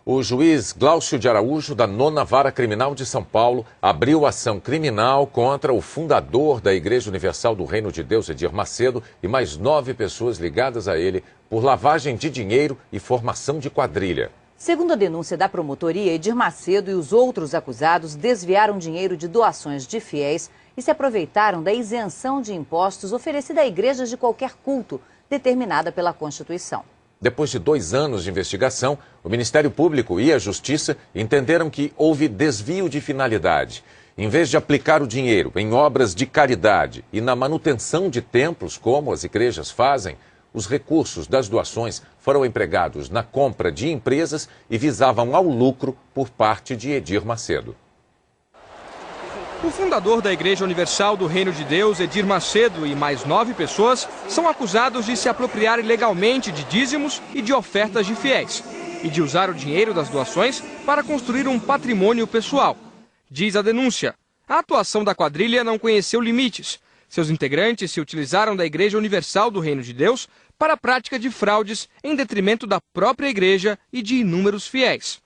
O juiz Glaucio de Araújo, da 9ª Vara Criminal de São Paulo, abriu ação criminal contra o fundador da Igreja Universal do Reino de Deus, Edir Macedo, e mais 9 pessoas ligadas a ele por lavagem de dinheiro e formação de quadrilha. Segundo a denúncia da promotoria, Edir Macedo e os outros acusados desviaram dinheiro de doações de fiéis e se aproveitaram da isenção de impostos oferecida a igrejas de qualquer culto, determinada pela Constituição. Depois de 2 anos de investigação, o Ministério Público e a Justiça entenderam que houve desvio de finalidade. Em vez de aplicar o dinheiro em obras de caridade e na manutenção de templos, como as igrejas fazem, os recursos das doações foram empregados na compra de empresas e visavam ao lucro por parte de Edir Macedo. O fundador da Igreja Universal do Reino de Deus, Edir Macedo, e mais 9 pessoas são acusados de se apropriar ilegalmente de dízimos e de ofertas de fiéis e de usar o dinheiro das doações para construir um patrimônio pessoal. Diz a denúncia, a atuação da quadrilha não conheceu limites. Seus integrantes se utilizaram da Igreja Universal do Reino de Deus para a prática de fraudes em detrimento da própria igreja e de inúmeros fiéis.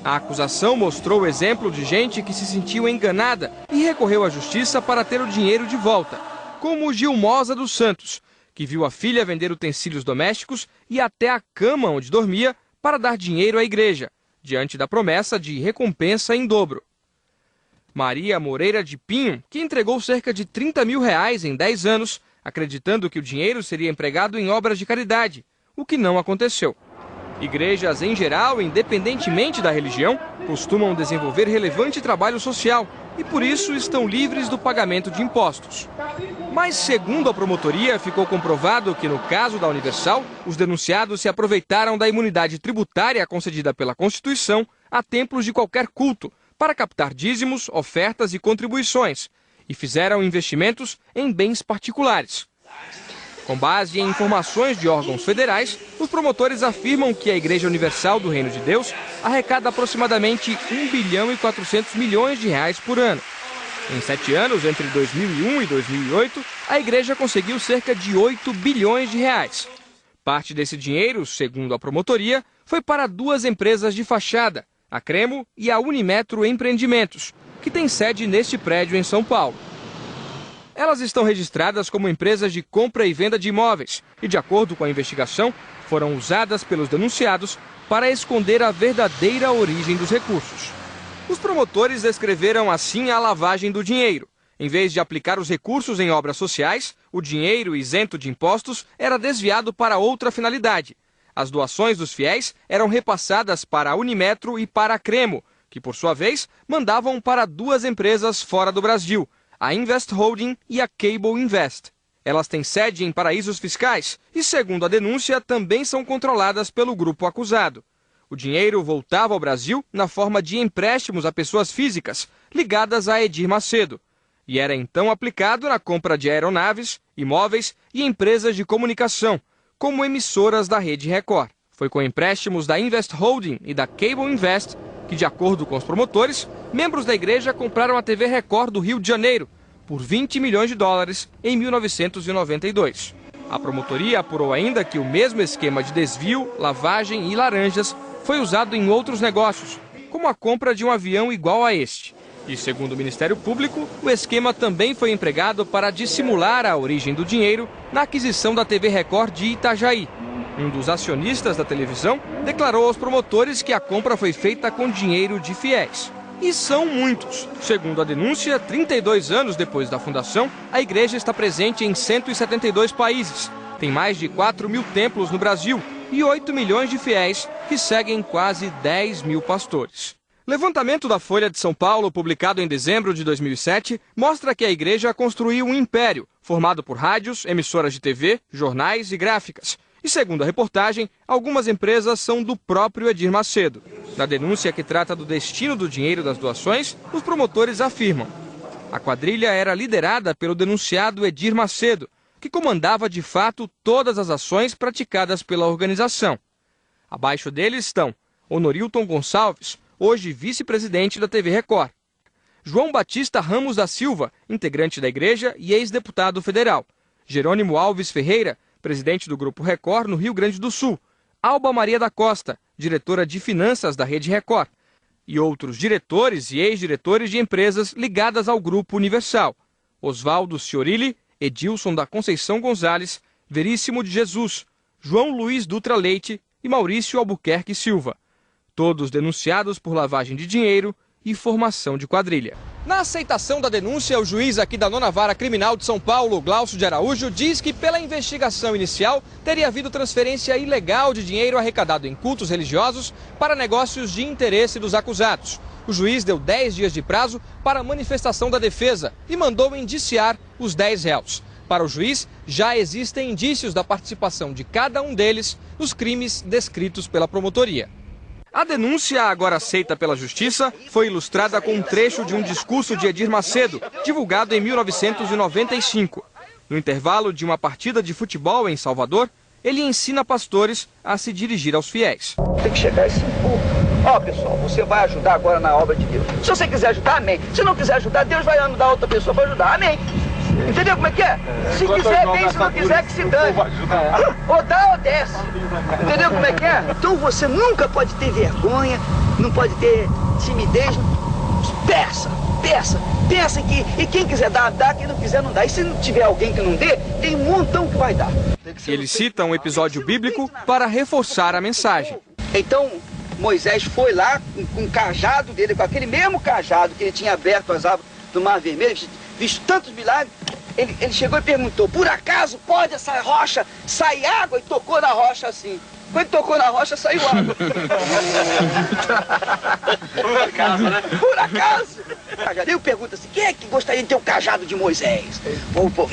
A acusação mostrou o exemplo de gente que se sentiu enganada e recorreu à justiça para ter o dinheiro de volta, como Gilmosa dos Santos, que viu a filha vender utensílios domésticos e até a cama onde dormia para dar dinheiro à igreja, diante da promessa de recompensa em dobro. Maria Moreira de Pinho, que entregou cerca de R$30 mil em 10 anos, acreditando que o dinheiro seria empregado em obras de caridade, o que não aconteceu. Igrejas, em geral, independentemente da religião, costumam desenvolver relevante trabalho social e, por isso, estão livres do pagamento de impostos. Mas, segundo a promotoria, ficou comprovado que, no caso da Universal, os denunciados se aproveitaram da imunidade tributária concedida pela Constituição a templos de qualquer culto para captar dízimos, ofertas e contribuições e fizeram investimentos em bens particulares. Com base em informações de órgãos federais, os promotores afirmam que a Igreja Universal do Reino de Deus arrecada aproximadamente R$1 bilhão e 400 milhões por ano. Em 7 anos, entre 2001 e 2008, a igreja conseguiu cerca de R$8 bilhões. Parte desse dinheiro, segundo a promotoria, foi para 2 empresas de fachada, a Cremo e a Unimetro Empreendimentos, que tem sede neste prédio em São Paulo. Elas estão registradas como empresas de compra e venda de imóveis e, de acordo com a investigação, foram usadas pelos denunciados para esconder a verdadeira origem dos recursos. Os promotores descreveram assim a lavagem do dinheiro. Em vez de aplicar os recursos em obras sociais, o dinheiro isento de impostos era desviado para outra finalidade. As doações dos fiéis eram repassadas para a Unimetro e para a Cremo, que, por sua vez, mandavam para 2 empresas fora do Brasil, a Invest Holding e a Cable Invest. Elas têm sede em paraísos fiscais e, segundo a denúncia, também são controladas pelo grupo acusado. O dinheiro voltava ao Brasil na forma de empréstimos a pessoas físicas ligadas a Edir Macedo e era então aplicado na compra de aeronaves, imóveis e empresas de comunicação, como emissoras da Rede Record. Foi com empréstimos da Invest Holding e da Cable Invest que, de acordo com os promotores, membros da igreja compraram a TV Record do Rio de Janeiro por $20 milhões em 1992. A promotoria apurou ainda que o mesmo esquema de desvio, lavagem e laranjas foi usado em outros negócios, como a compra de um avião igual a este. E, segundo o Ministério Público, o esquema também foi empregado para dissimular a origem do dinheiro na aquisição da TV Record de Itajaí. Um dos acionistas da televisão declarou aos promotores que a compra foi feita com dinheiro de fiéis. E são muitos. Segundo a denúncia, 32 anos depois da fundação, a igreja está presente em 172 países. Tem mais de 4 mil templos no Brasil e 8 milhões de fiéis que seguem quase 10 mil pastores. Levantamento da Folha de São Paulo, publicado em dezembro de 2007, mostra que a igreja construiu um império, formado por rádios, emissoras de TV, jornais e gráficas. E, segundo a reportagem, algumas empresas são do próprio Edir Macedo. Na denúncia que trata do destino do dinheiro das doações, os promotores afirmam: a quadrilha era liderada pelo denunciado Edir Macedo, que comandava de fato todas as ações praticadas pela organização. Abaixo dele estão Honorilton Gonçalves, hoje vice-presidente da TV Record; João Batista Ramos da Silva, integrante da igreja e ex-deputado federal; Jerônimo Alves Ferreira, presidente do Grupo Record no Rio Grande do Sul; Alba Maria da Costa, diretora de finanças da Rede Record, e outros diretores e ex-diretores de empresas ligadas ao Grupo Universal: Oswaldo Ciorilli, Edilson da Conceição Gonzalez, Veríssimo de Jesus, João Luiz Dutra Leite e Maurício Albuquerque Silva. Todos denunciados por lavagem de dinheiro e formação de quadrilha. Na aceitação da denúncia, o juiz aqui da 9ª Vara Criminal de São Paulo, Glaucio de Araújo, diz que pela investigação inicial teria havido transferência ilegal de dinheiro arrecadado em cultos religiosos para negócios de interesse dos acusados. O juiz deu 10 dias de prazo para a manifestação da defesa e mandou indiciar os 10 réus. Para o juiz, já existem indícios da participação de cada um deles nos crimes descritos pela promotoria. A denúncia, agora aceita pela Justiça, foi ilustrada com um trecho de um discurso de Edir Macedo, divulgado em 1995. No intervalo de uma partida de futebol em Salvador, ele ensina pastores a se dirigir aos fiéis. Tem que chegar esse povo. Ó, pessoal, você vai ajudar agora na obra de Deus. Se você quiser ajudar, amém. Se não quiser ajudar, Deus vai ajudar outra pessoa para ajudar, amém. Entendeu como é que é? Se quiser, bem, se não quiser, que se dane. Ou dá ou desce. Entendeu como é que é? Então você nunca pode ter vergonha, não pode ter timidez. Peça que, e quem quiser dar, dá, quem não quiser, não dá. E se não tiver alguém que não dê, tem um montão que vai dar. Ele cita um episódio bíblico para reforçar a mensagem. Então, Moisés foi lá com o cajado dele, com aquele mesmo cajado que ele tinha aberto as águas do Mar Vermelho, visto tantos milagres. Ele chegou e perguntou: por acaso pode essa rocha sair água? E tocou na rocha assim. Quando tocou na rocha, saiu água. Por acaso, né? Por acaso. Eu pergunto assim: quem é que gostaria de ter o cajado de Moisés? O povo,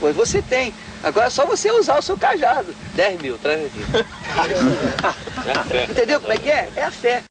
pois você tem. Agora é só você usar o seu cajado. 10 mil, traz aqui. Entendeu como é que é? É a fé.